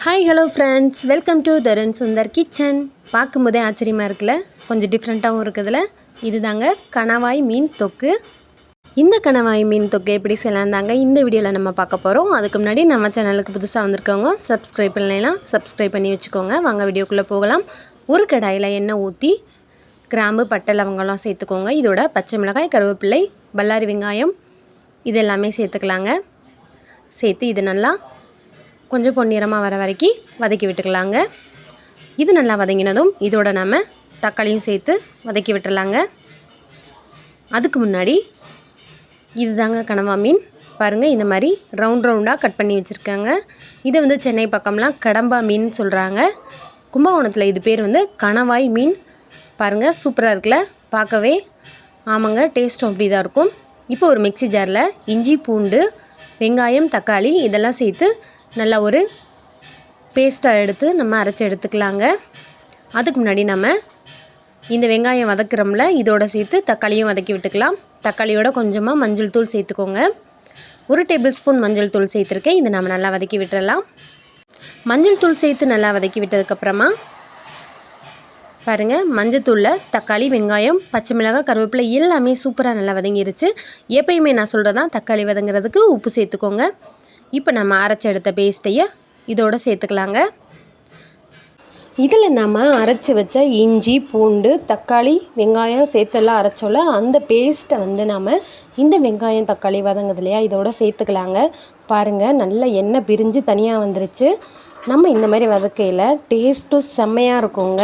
Hi hello friends, welcome to Tarun Sundar kitchen. பார்க்கும்போதே ஆச்சரியமாக இருக்குல்ல, கொஞ்சம் டிஃப்ரெண்ட்டாகவும் இருக்குதுல்ல. இது தாங்க கணவாய் மீன் தொக்கு. இந்த கணவாய் மீன் தொக்கு எப்படி செய்யலாம் தாங்க இந்த வீடியோவில் நம்ம பார்க்க போகிறோம். அதுக்கு முன்னாடி நம்ம சேனலுக்கு புதுசாக வந்திருக்கவங்க சப்ஸ்கிரைப் பண்ணலாம், சப்ஸ்கிரைப் பண்ணி வச்சுக்கோங்க. வாங்க வீடியோக்குள்ளே போகலாம். ஒரு கடாயில் எண்ணெய் ஊற்றி கிராம்பு, பட்டை, லவங்கம்லாம் சேர்த்துக்கோங்க. இதோட பச்சை மிளகாய், கருவேப்பிலை, பல்லாரி வெங்காயம் இது எல்லாமே சேர்த்துக்கலாங்க. சேர்த்து இது நல்லா கொஞ்சம் பொன்னிறமாக வர வரைக்கும் வதக்கி விட்டுக்கலாங்க. இது நல்லா வதங்கினதும் இதோட நம்ம தக்காளியும் சேர்த்து வதக்கி விட்டுடலாங்க. அதுக்கு முன்னாடி இது தாங்க கனவா மீன். பாருங்கள், இந்த மாதிரி ரவுண்டாக கட் பண்ணி வச்சுருக்காங்க. இதை வந்து சென்னை பக்கம்லாம் கடம்பா மீன் சொல்கிறாங்க. கும்பகோணத்தில் இது பேர் வந்து கணவாய் மீன். பாருங்கள், சூப்பராக இருக்குல்ல பார்க்கவே. ஆமாங்க, டேஸ்ட்டும் அப்படி தான் இருக்கும். இப்போ ஒரு மிக்ஸி ஜாரில் இஞ்சி, பூண்டு, வெங்காயம், தக்காளி இதெல்லாம் சேர்த்து நல்லா ஒரு பேஸ்ட்டாக எடுத்து நம்ம அரைச்சி எடுத்துக்கலாங்க. அதுக்கு முன்னாடி நம்ம இந்த வெங்காயம் வதக்குறோம்ல, இதோடு சேர்த்து தக்காளியும் வதக்கி விட்டுக்கலாம். தக்காளியோட கொஞ்சமாக மஞ்சள் தூள் சேர்த்துக்கோங்க. 1 டேபிள் ஸ்பூன் மஞ்சள் தூள் சேர்த்துருக்கேன். இதை நம்ம நல்லா வதக்கி விட்டுடலாம். மஞ்சள் தூள் சேர்த்து நல்லா வதக்கி விட்டதுக்கப்புறமா பாருங்கள், மஞ்சத்தூளில் தக்காளி, வெங்காயம், பச்சை மிளகாய், கருவேப்பிலை எல்லாமே சூப்பராக நல்லா வதங்கிருச்சு. எப்பயுமே நான் சொல்கிறதான், தக்காளி வதங்குறதுக்கு உப்பு சேர்த்துக்கோங்க. இப்போ நம்ம அரைச்சி எடுத்த பேஸ்ட்டையை இதோடு சேர்த்துக்கலாங்க. இதில் நம்ம அரைச்சி வச்ச இஞ்சி, பூண்டு, தக்காளி, வெங்காயம் சேர்த்தெல்லாம் அரைச்சோல அந்த பேஸ்ட்டை வந்து நம்ம இந்த வெங்காயம், தக்காளி வதங்குது இல்லையா, இதோட சேர்த்துக்கலாங்க. பாருங்கள், நல்லா எண்ணெய் பிரிஞ்சு தனியாக வந்துருச்சு. நம்ம இந்த மாதிரி வதக்கையில் டேஸ்ட்டும் செம்மையாக இருக்குங்க.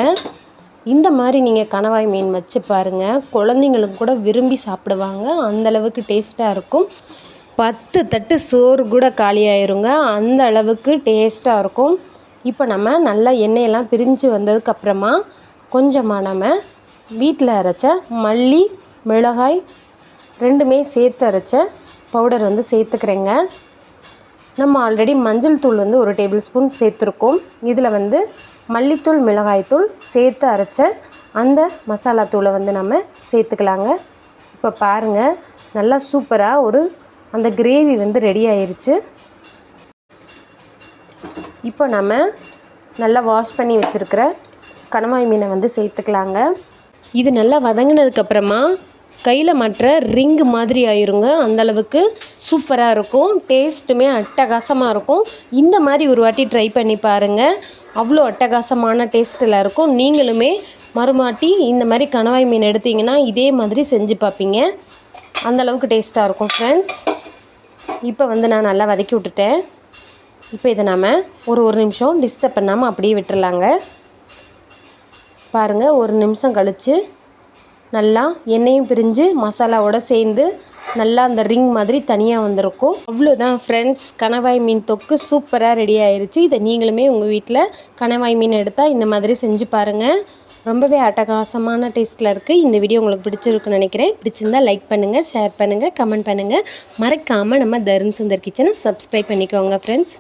இந்த மாதிரி நீங்கள் கணவாய் மீன் வச்சு பாருங்கள், குழந்தைங்களுக்கு கூட விரும்பி சாப்பிடுவாங்க. அந்தளவுக்கு டேஸ்ட்டாக இருக்கும். 10 தட்டு சோறு கூட காலியாயிருங்க, அந்த அளவுக்கு டேஸ்ட்டாக இருக்கும். இப்போ நம்ம நல்லா எண்ணெயெல்லாம் பிரிஞ்சு வந்ததுக்கப்புறமா கொஞ்சமாக நம்ம வீட்டில் அரைச்ச மல்லி, மிளகாய் ரெண்டுமே சேர்த்து அரைச்ச பவுடர் வந்து சேர்த்துக்கிறேங்க. நம்ம ஆல்ரெடி மஞ்சள் தூள் வந்து 1 டேபிள் ஸ்பூன் சேர்த்துருக்கோம். இதில் வந்து மல்லித்தூள், மிளகாய்த்தூள் சேர்த்து அரைச்ச அந்த மசாலா தூளை வந்து நம்ம சேர்த்துக்கலாங்க. இப்போ பாருங்கள், நல்லா சூப்பராக அந்த கிரேவி வந்து ரெடி ஆயிருச்சு. இப்போ நம்ம நல்லா வாஷ் பண்ணி வச்சுருக்கிற கணவாய் மீனை வந்து சேர்த்துக்கலாங்க. இது நல்லா வதங்கினதுக்கப்புறமா கையில் மாட்டுற ரிங்கு மாதிரி ஆயிருங்க. அந்தளவுக்கு சூப்பராக இருக்கும். டேஸ்ட்டுமே அட்டகாசமாக இருக்கும். இந்த மாதிரி ஒரு வாட்டி ட்ரை பண்ணி பாருங்கள், அவ்வளோ அட்டகாசமான டேஸ்ட்டில் இருக்கும். நீங்களுமே மறுமாட்டி இந்த மாதிரி கணவாய் மீன் எடுத்திங்கன்னா இதே மாதிரி செஞ்சு பார்ப்பீங்க. அந்தளவுக்கு டேஸ்ட்டாக இருக்கும் ஃப்ரெண்ட்ஸ். இப்போ வந்து நான் நல்லா வதக்கி விட்டுட்டேன். இப்போ இதை நம்ம ஒரு நிமிஷம் டிஸ்டர்ப் பண்ணாமல் அப்படியே விட்டுறலாங்க. பாருங்கள், 1 நிமிஷம் கழித்து நல்லா எண்ணெயும் பிரிஞ்சு மசாலாவோடு சேர்ந்து நல்லா அந்த ரிங் மாதிரி தனியாக வந்திருக்கும். அவ்வளோதான் ஃப்ரெண்ட்ஸ், கணவாய் மீன் தொக்கு சூப்பராக ரெடி ஆயிடுச்சு. இதை நீங்களுமே உங்கள் வீட்டில் கணவாய் மீன் எடுத்தால் இந்த மாதிரி செஞ்சு பாருங்கள். ரொம்பவே அட்டகாசமான டேஸ்ட்டில் இருக்குது. இந்த வீடியோ உங்களுக்கு பிடிச்சிருக்குன்னு நினைக்கிறேன். பிடிச்சிருந்தால் லைக் பண்ணுங்கள், ஷேர் பண்ணுங்கள், கமெண்ட் பண்ணுங்கள். மறக்காமல் நம்ம தருண் சுந்தர் கிச்சனை சப்ஸ்கிரைப் பண்ணிக்கோங்க ஃப்ரெண்ட்ஸ்.